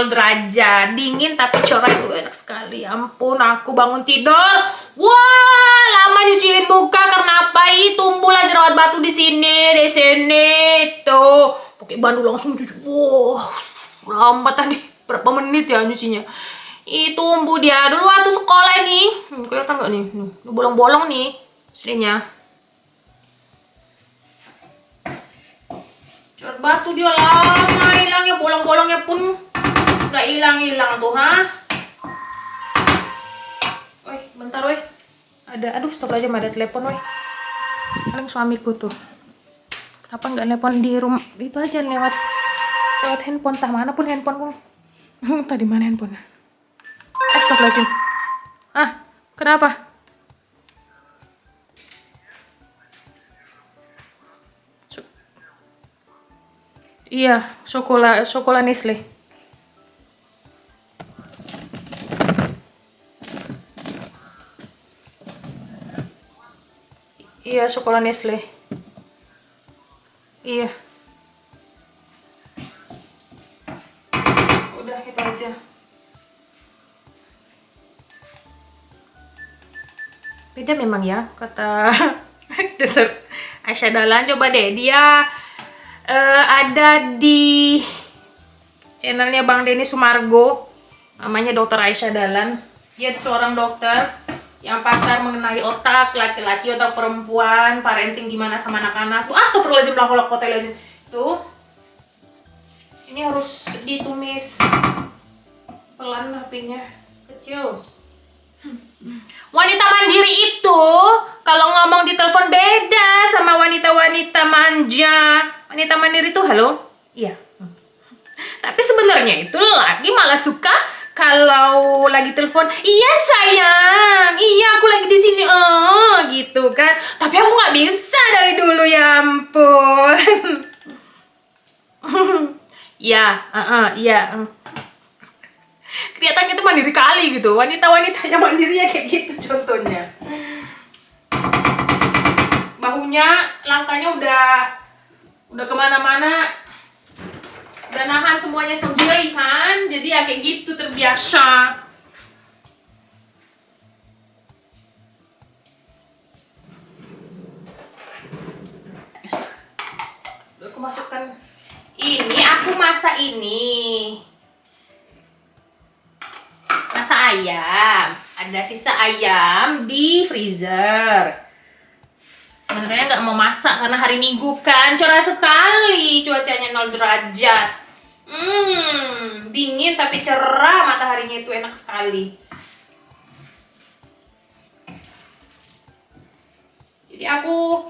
derajat. Dingin tapi cerah itu enak sekali. Ya ampun, aku bangun tidur. Wah, lama nyuciin muka karena apa? Tumbuhlah jerawat batu di sini, di sini. Tuh, pakai bandu langsung cuci. Wah, lambat tadi. Berapa menit ya nyucinya? Tumbuh dia. Dulu waktu sekolah nih. Kelihatan nggak nih? Bolong-bolong nih aslinya. Jerawat batu dia lama hilangnya, bolong-bolongnya pun nggak hilang-hilang tuh, ha? Woi, bentar, woi. Aduh, stop aja, ada telepon, woi. Paling suamiku tuh. Kenapa nggak telepon di rumah? Itu aja lewat handphone, tah mana pun handphoneku. Tadi mana handphone? Astagfirullahaladzim. Kenapa? Iya, Chocolat Nestle. Iya, Chocolat Nestle. Iya. Udah, itu aja. Beda memang ya, kata Dr. Aisyah Dahlan. Coba deh, dia ada di channelnya Bang Denny Sumargo, namanya Dr. Aisyah Dahlan. Dia seorang dokter yang pakar mengenai otak laki-laki, otak perempuan, parenting gimana sama anak-anak. Astagfirullahaladzim, tuh ini harus ditumis pelan, HP-nya kecil. Wanita mandiri itu kalau ngomong di telepon beda sama wanita-wanita manja. Wanita mandiri itu halo? Iya. Tapi sebenarnya itu laki malah suka kalau lagi telepon, iya sayang, iya aku lagi di sini, gitu kan. Tapi aku nggak bisa dari dulu, ya ampun. Ya, iya. Kelihatan itu mandiri kali gitu. Wanita-wanita yang mandiri ya kayak gitu contohnya. Bahunya, langkahnya udah kemana-mana, udah nahan semuanya sendiri kan, jadi ya kayak gitu, terbiasa. Aku masukkan ini, aku masak ayam, ada sisa ayam di freezer. Sebenarnya nggak mau masak karena hari Minggu kan, cerah sekali cuacanya 0 derajat. Dingin tapi cerah, mataharinya itu enak sekali. Jadi aku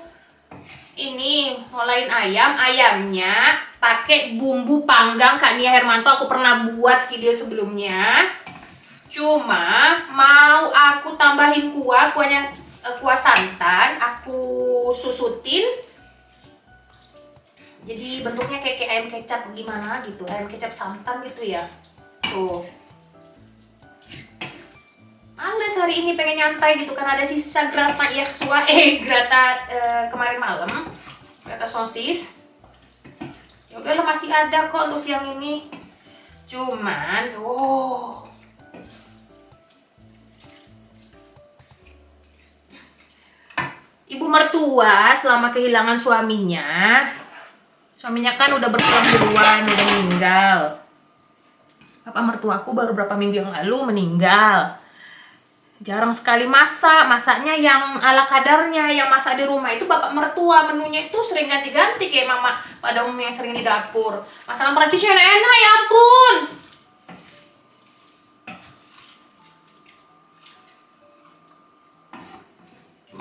ini ngolahin ayamnya pakai bumbu panggang Kak Nia Hermanto. Aku pernah buat video sebelumnya. Cuma mau aku tambahin kuahnya. Kuah santan aku susutin, jadi bentuknya kayak ayam kecap gimana gitu, ayam kecap santan gitu ya. Tuh, males hari ini pengen nyantai gitu kan, ada sisa grata kemarin malam, grata sosis. Ya udah, masih ada kok untuk siang ini. Cuman ibu mertua selama kehilangan suaminya kan udah berpulang duluan, udah meninggal. Bapak mertuaku baru berapa minggu yang lalu meninggal. Jarang sekali masaknya yang ala kadarnya, yang masak di rumah itu bapak mertua. Menunya itu sering ganti-ganti kayak mama pada umumnya yang sering di dapur. Masakan Perancis enak-enak, ya ampun.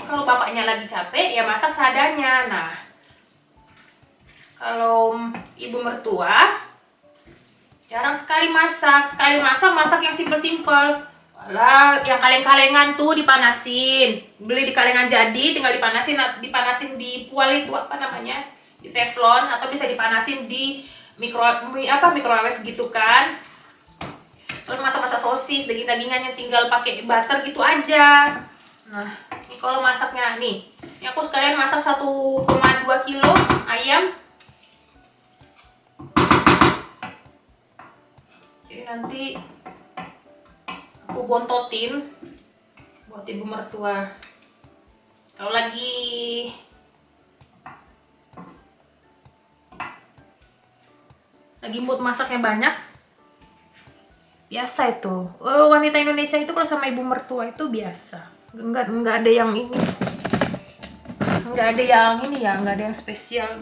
Kalau bapaknya lagi capek ya masak seadanya. Nah, kalau ibu mertua jarang sekali masak. Sekali masak yang simpel-simpel. Walah, yang kaleng-kalengan tuh dipanasin. Beli di kalengan jadi, tinggal dipanasin di pool itu apa namanya? Di teflon, atau bisa dipanasin di microwave gitu kan. Terus masak-masak sosis, daging-dagingannya tinggal pakai butter gitu aja. Nah, ini kalau masaknya nih, ini aku sekalian masak 1,2 kilo ayam. Jadi nanti aku bontotin buat ibu mertua. Kalau lagi mood masaknya banyak, biasa itu. Wanita Indonesia itu kalau sama ibu mertua itu biasa. Nggak ada yang ini. Nggak ada yang spesial.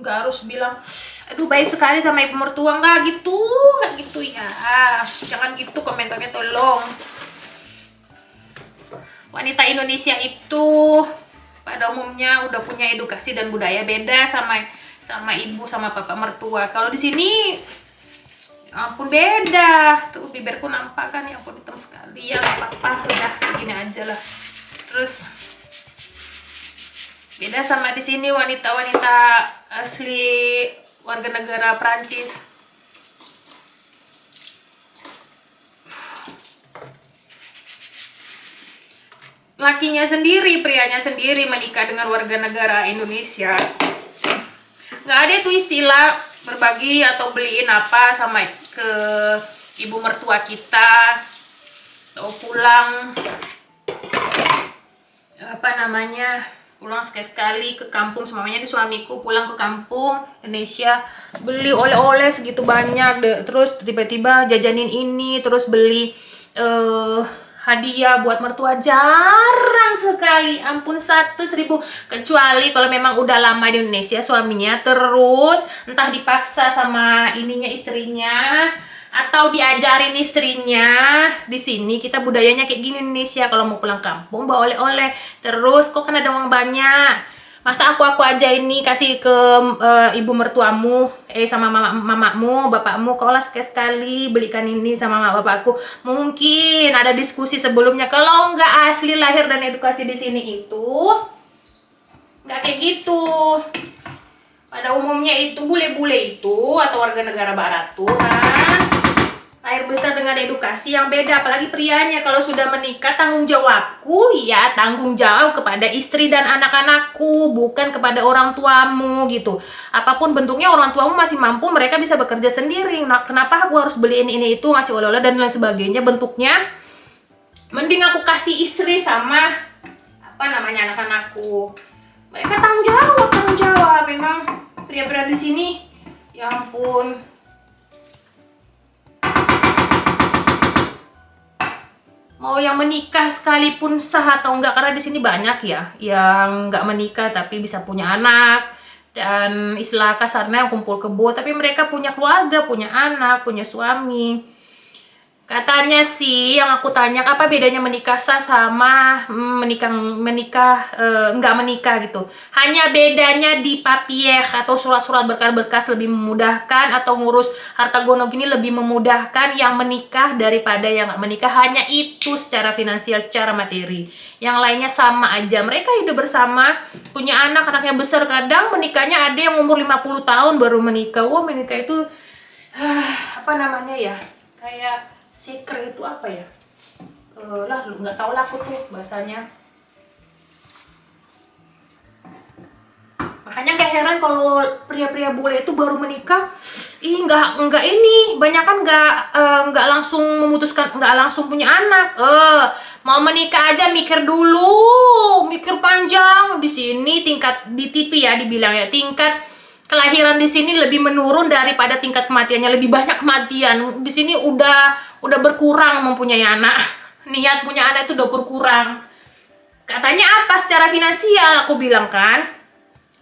Nggak harus bilang, aduh baik sekali sama ibu mertua. Nggak gitu ya. Jangan gitu komentarnya, tolong. Wanita Indonesia itu pada umumnya udah punya edukasi dan budaya beda sama ibu sama bapak mertua. Kalau di sini, ya ampun beda. Tuh bibirku nampak kan, ya ampun hitam sekali. Ya apa-apa, udah segini aja lah. Terus beda sama di sini, wanita-wanita asli warga negara Prancis. Lakinya sendiri, prianya sendiri menikah dengan warga negara Indonesia. Nggak ada tuh istilah berbagi atau beliin apa sama ke ibu mertua kita, atau pulang pulang sekali-sekali ke kampung. Semuanya di suamiku pulang ke kampung Indonesia, beli oleh-oleh segitu banyak, terus tiba-tiba jajanin ini, terus beli hadiah buat mertua, jarang sekali. Ampun, 100.000. Kecuali kalau memang udah lama di Indonesia suaminya, terus entah dipaksa sama istrinya atau diajarin istrinya. Di sini kita budayanya kayak gini Indonesia, kalau mau pulang kampung bawa oleh-oleh. Terus kok kan ada uang banyak, masa aku aja ini kasih ke ibu mertuamu, sama mamamu, bapakmu, kau lah sekali belikan ini sama mama bapakku. Mungkin ada diskusi sebelumnya. Kalau nggak asli lahir dan edukasi di sini itu nggak kayak gitu. Pada umumnya itu bule-bule itu atau warga negara barat tuh lahir besar dengan edukasi yang beda. Apalagi prianya, kalau sudah menikah, tanggung jawabku ya tanggung jawab kepada istri dan anak-anakku, bukan kepada orang tuamu gitu. Apapun bentuknya, orang tuamu masih mampu, mereka bisa bekerja sendiri. Nah, kenapa aku harus beliin ini itu, ngasih oleh-oleh dan lain sebagainya bentuknya? Mending aku kasih istri sama anak-anakku. Mereka tanggung jawab. Memang pria-pria di sini, ya ampun. Mau yang menikah sekalipun sah atau enggak, karena di sini banyak ya yang enggak menikah tapi bisa punya anak, dan istilah kasarnya kumpul kebo, tapi mereka punya keluarga, punya anak, punya suami. Katanya sih, yang aku tanya, apa bedanya menikah sah sama menikah enggak menikah gitu. Hanya bedanya di papier atau surat-surat berkas-berkas lebih memudahkan, atau ngurus harta gono gini lebih memudahkan yang menikah daripada yang enggak menikah. Hanya itu secara finansial, secara materi. Yang lainnya sama aja. Mereka hidup bersama, punya anak, anaknya besar. Kadang menikahnya ada yang umur 50 tahun baru menikah. Wah, menikah itu kayak secret itu apa ya? Nggak tahu lah aku tuh bahasanya. Makanya gak heran kalau pria-pria bule itu baru menikah, nggak ini, banyak kan nggak langsung memutuskan, nggak langsung punya anak. Mau menikah aja mikir dulu, mikir panjang. Di sini di TV ya dibilang ya, tingkat kelahiran di sini lebih menurun daripada tingkat kematiannya. Lebih banyak kematian di sini, udah berkurang mempunyai anak. Niat punya anak itu udah berkurang. Katanya apa? Secara finansial. Aku bilang kan,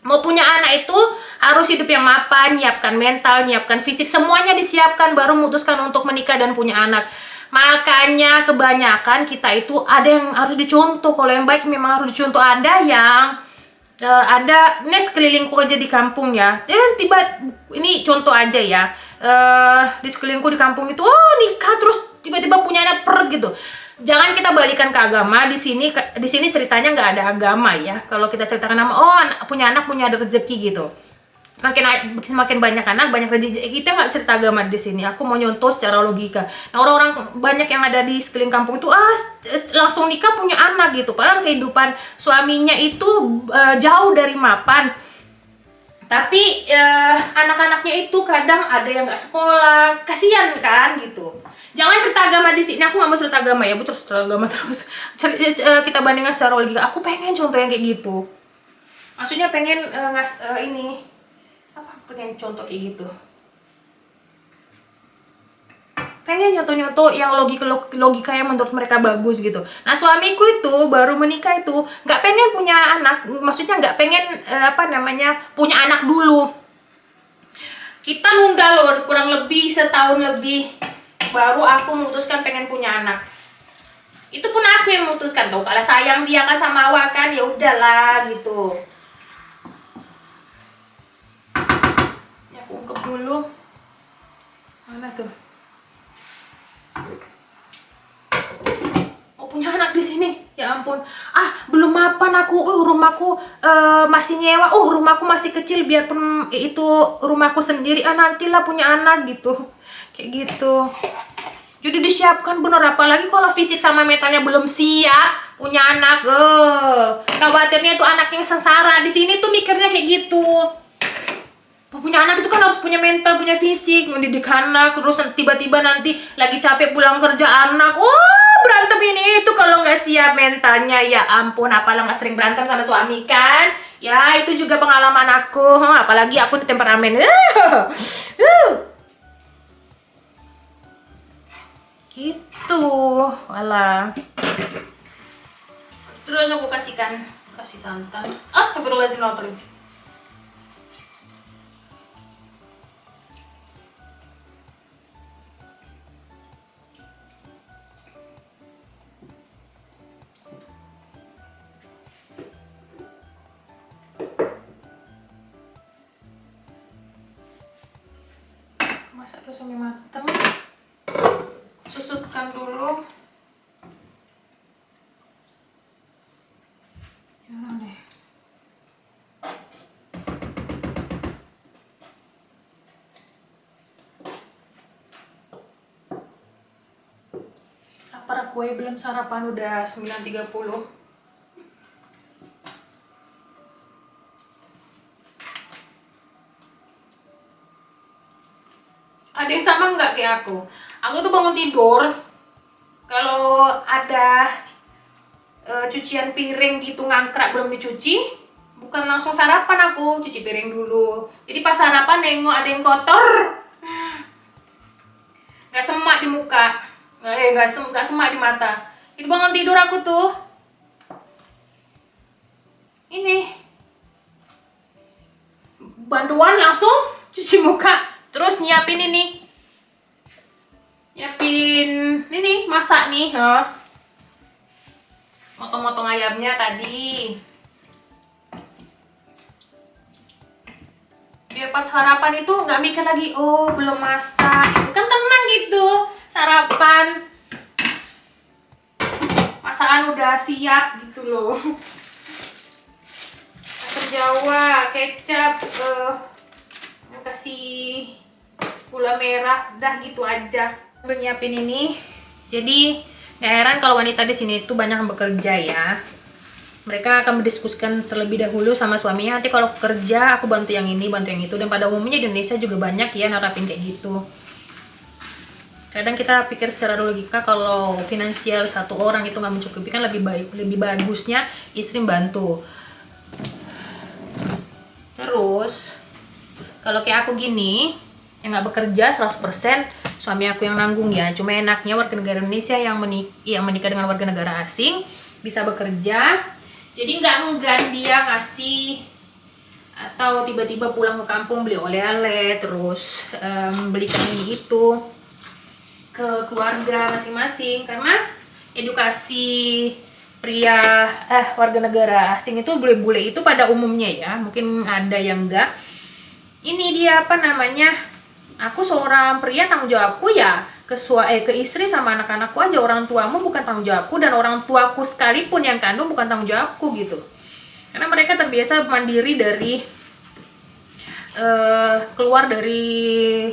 mau punya anak itu harus hidup yang mapan, nyiapkan mental, nyiapkan fisik, semuanya disiapkan, baru memutuskan untuk menikah dan punya anak. Makanya kebanyakan kita itu ada yang harus dicontoh. Kalau yang baik memang harus dicontoh. Ada yang ada nes kelilingku aja di kampung ya, ini contoh aja ya, di sekelilingku di kampung itu nikah terus tiba-tiba punya anak gitu. Jangan kita balikan ke agama. Di sini ceritanya nggak ada agama ya. Kalau kita ceritakan punya anak punya ada rezeki gitu, makin banyak anak banyak rezeki. Kita nggak cerita agama di sini. Aku mau nyontoh secara logika. Nah, orang-orang banyak yang ada di sekeliling kampung itu langsung nikah punya anak gitu, padahal kehidupan suaminya itu jauh dari mapan. Tapi anak-anaknya itu kadang ada yang nggak sekolah, kasihan kan gitu. Jangan cerita agama di sini, aku nggak mau cerita agama ya, bu cerita agama terus. Kita bandingkan secara logika. Aku pengen contoh yang kayak gitu. Maksudnya pengen ini apa? Pengen contoh kayak gitu. Pengen nyontoh-nyontoh yang logika yang menurut mereka bagus gitu. Nah suamiku itu baru menikah itu nggak pengen punya anak, maksudnya nggak pengen punya anak dulu. Kita nunda loh kurang lebih setahun lebih, baru aku memutuskan pengen punya anak. Itu pun aku yang memutuskan tuh, kalau sayang dia kan sama awak kan, ya udahlah gitu. Ya aku ungkep dulu. Mana tuh? Oh punya anak di sini, ya ampun. Belum mapan aku. Rumahku masih nyewa. Rumahku masih kecil, biarpun itu rumahku sendiri. Nantilah punya anak gitu, kayak gitu. Jadi disiapkan bener, apalagi kalau fisik sama mentalnya belum siap punya anak. Khawatirnya itu anaknya sengsara. Di sini tuh mikirnya kayak gitu. Punya anak itu kan harus punya mental, punya fisik, mendidik anak, terus tiba-tiba nanti lagi capek pulang kerja anak, berantem ini itu kalau nggak siap mentalnya, ya ampun. Apalah nggak sering berantem sama suami kan? Ya itu juga pengalaman aku, apalagi aku temperamen. Gitu, walah. Terus aku kasih santan. Astagfirullahaladzim. Masak dulu sampai matang. Susutkan dulu. Jangan deh. Lapar aku ya, belum sarapan, udah 9.30. Ada yang sama nggak kayak aku? Aku tuh bangun tidur, kalau ada cucian piring gitu ngangkrak belum dicuci, bukan langsung sarapan, aku cuci piring dulu. Jadi pas sarapan nengok ada yang kotor, nggak semak di muka, nggak semak di mata. Itu bangun tidur aku tuh, ini banduan langsung cuci muka, terus nyiapin masak nih, motong-motong ayamnya tadi, biar pas sarapan itu nggak mikir lagi belum masak, kan tenang gitu sarapan, masakan udah siap gitu loh. Asam jawa, kecap, kasih gula merah, dah gitu aja. Udah nyiapin ini. Jadi gak heran kalau wanita di sini itu banyak yang bekerja ya. Mereka akan mendiskusikan terlebih dahulu sama suaminya, nanti kalau kerja aku bantu yang ini, bantu yang itu. Dan pada umumnya di Indonesia juga banyak ya nerapin kayak gitu. Kadang kita pikir secara logika kalau finansial satu orang itu nggak mencukupi, kan lebih bagusnya istri bantu. Terus kalau kayak aku gini yang nggak bekerja 100%, suami aku yang nanggung ya. Cuma enaknya warga negara Indonesia yang menikah dengan warga negara asing bisa bekerja, jadi nggak enggan dia ngasih, atau tiba-tiba pulang ke kampung beli oleh-oleh, terus belikan ini itu ke keluarga masing-masing. Karena edukasi warga negara asing itu, bule-bule itu pada umumnya ya, mungkin ada yang enggak, ini dia aku seorang pria, tanggung jawabku ya ke istri sama anak-anakku aja. Orang tuamu bukan tanggung jawabku, dan orang tuaku sekalipun yang kandung bukan tanggung jawabku gitu. Karena mereka terbiasa mandiri dari keluar dari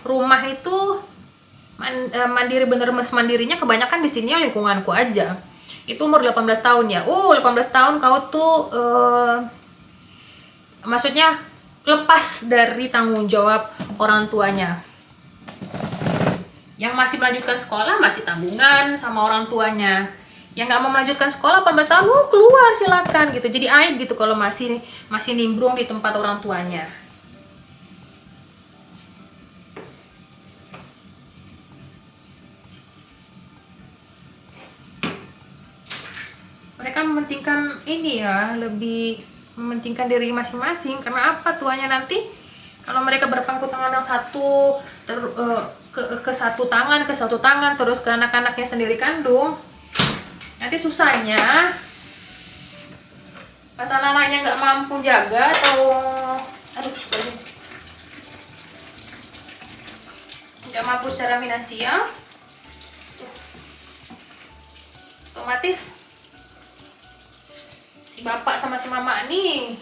rumah itu mandiri, bener mandirinya kebanyakan di sini lingkunganku aja. Itu umur 18 tahun ya. 18 tahun kau tuh maksudnya lepas dari tanggung jawab orang tuanya. Yang masih melanjutkan sekolah masih tanggungan sama orang tuanya. Yang nggak mau melanjutkan sekolah 18 tahun, keluar silakan gitu. Jadi aib gitu kalau masih nimbrung di tempat orang tuanya. Mereka mementingkan ini ya, lebih mementingkan diri masing-masing. Karena apa? Tuanya nanti kalau mereka berpangku tangan yang satu ke satu tangan terus ke anak-anaknya sendiri kandung, nanti susahnya pas anak-anaknya nggak mampu jaga atau nggak mampu secara finansial, otomatis si bapak sama si mama nih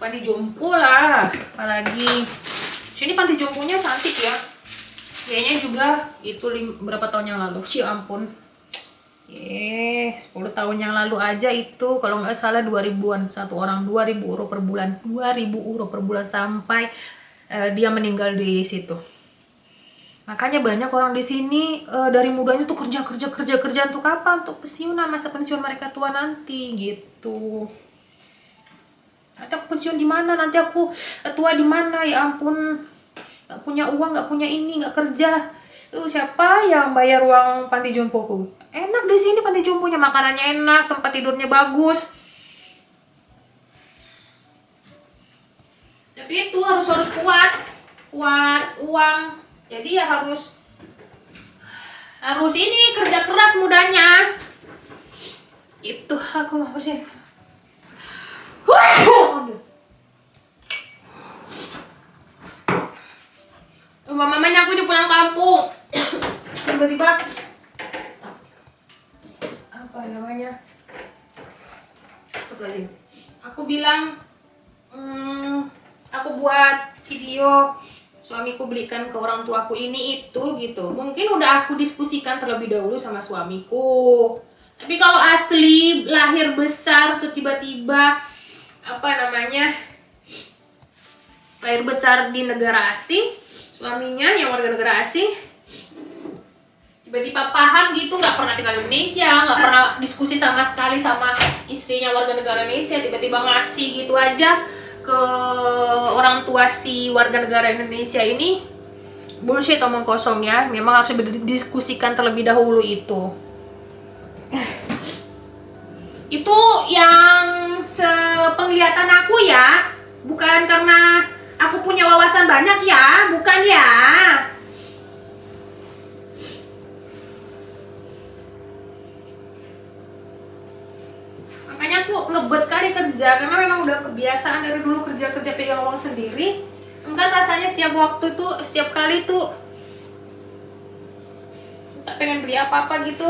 panti jompo lah. Apalagi sini panti jomponya cantik ya, kayaknya juga itu berapa tahun yang lalu, ampun, 10 tahun yang lalu aja itu kalau nggak salah 2000-an, satu orang 2.000 euro per bulan, 2.000 euro per bulan sampai dia meninggal di situ. Makanya banyak orang di sini dari mudanya tuh kerja untuk apa? Untuk pensiunan, masa pensiun mereka tua nanti gitu. Nanti aku pensiun di mana? Nanti aku tua di mana? Ya ampun, nggak punya uang, nggak punya ini, nggak kerja. Siapa yang bayar uang panti jompoku? Enak di sini panti jomponya, makanannya enak, tempat tidurnya bagus. Tapi itu harus kuat uang. Jadi ya harus ini kerja keras mudanya. Itu aku mau sih. Mamanya aku udah pulang kampung. Tiba-tiba apa namanya? Astagfirullahaladzim. Aku bilang aku buat video suamiku belikan ke orang tuaku ini itu gitu. Mungkin udah aku diskusikan terlebih dahulu sama suamiku. Tapi kalau asli lahir besar tuh tiba-tiba lahir besar di negara asing, suaminya yang warga negara asing tiba-tiba paham gitu, nggak pernah tinggal di Indonesia, nggak pernah diskusi sama sekali sama istrinya warga negara Indonesia, tiba-tiba ngasih gitu aja ke orang tua si warga negara Indonesia ini, bullshit, omong kosong ya. Memang harus didiskusikan terlebih dahulu itu. Itu yang sepenglihatan aku ya, bukan karena aku punya wawasan banyak ya, bukan ya. Makanya aku ngebet kali kerja, karena memang udah kebiasaan dari dulu kerja pegang uang sendiri. Kan rasanya setiap waktu tuh, setiap kali tuh tak pengen beli apa-apa gitu.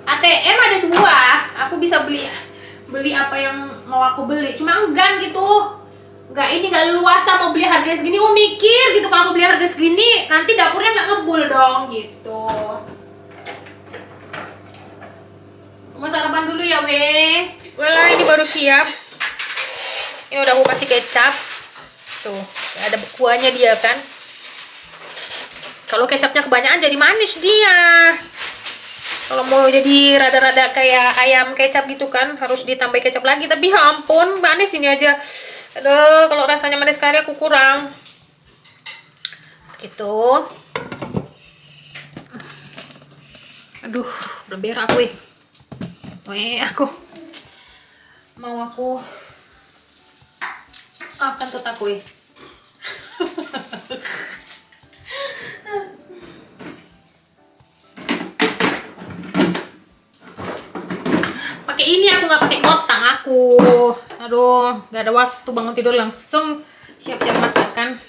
ATM ada 2, aku bisa beli apa yang mau aku beli. Cuma enggan gitu, nggak leluasa mau beli harga segini. Mikir gitu, kalau aku beli harga segini nanti dapurnya nggak ngebul dong gitu. Mau sarapan dulu ya weh. Walah, ini baru siap. Ini udah aku kasih kecap. Tuh, ada kuahnya dia kan. Kalau kecapnya kebanyakan jadi manis dia. Kalau mau jadi rada-rada kayak ayam kecap gitu kan, harus ditambah kecap lagi. Tapi ya ampun, manis ini aja. Aduh, kalau rasanya manis sekali aku kurang. Gitu. Aduh, udah berak aku aku akan tetap pakai ini, aku nggak pakai kotang aku. Aduh, nggak ada waktu, bangun tidur langsung siap-siap masakan.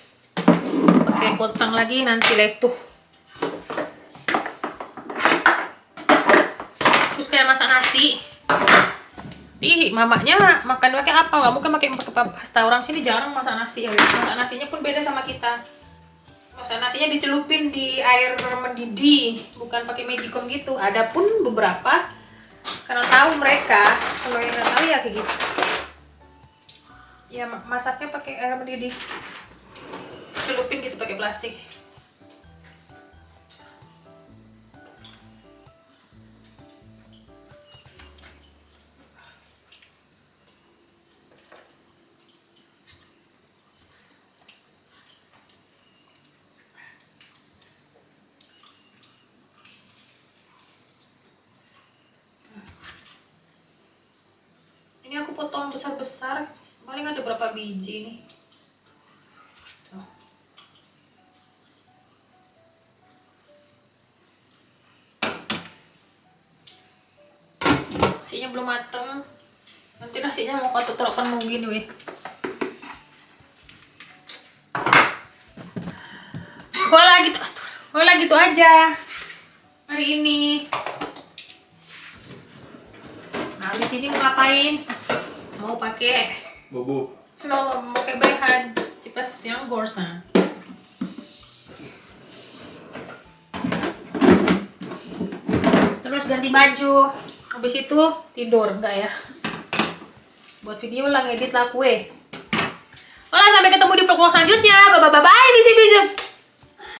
Pakai kotang lagi nanti letuh. Terus kayak masak nasi. Ih, mamanya makan pakai apa? Kamu kan pakai pasta. Orang sini jarang masak nasi ya. Masak nasinya pun beda sama kita. Masak nasinya dicelupin di air mendidih, bukan pakai magicom gitu. Ada pun beberapa, karena tahu mereka. Kalau yang nggak tahu ya kayak gitu. Ya masaknya pakai air mendidih. Celupin gitu pakai plastik. Ini aku potong besar-besar, paling ada berapa biji nih. Tuh. Nasinya belum mateng, nanti nasinya mau kau taruh penuh gini weh. Boleh gitu aja hari ini. Nah, di sini mau ngapain? Mau pakai Bobo. mau pakai bahan cipas yang gorsa. Terus ganti baju. Habis itu tidur enggak ya? Buat video lah ngedit lah kue. Olah, sampai ketemu di vlog selanjutnya. Bye bye bye bye. Bisi bisi.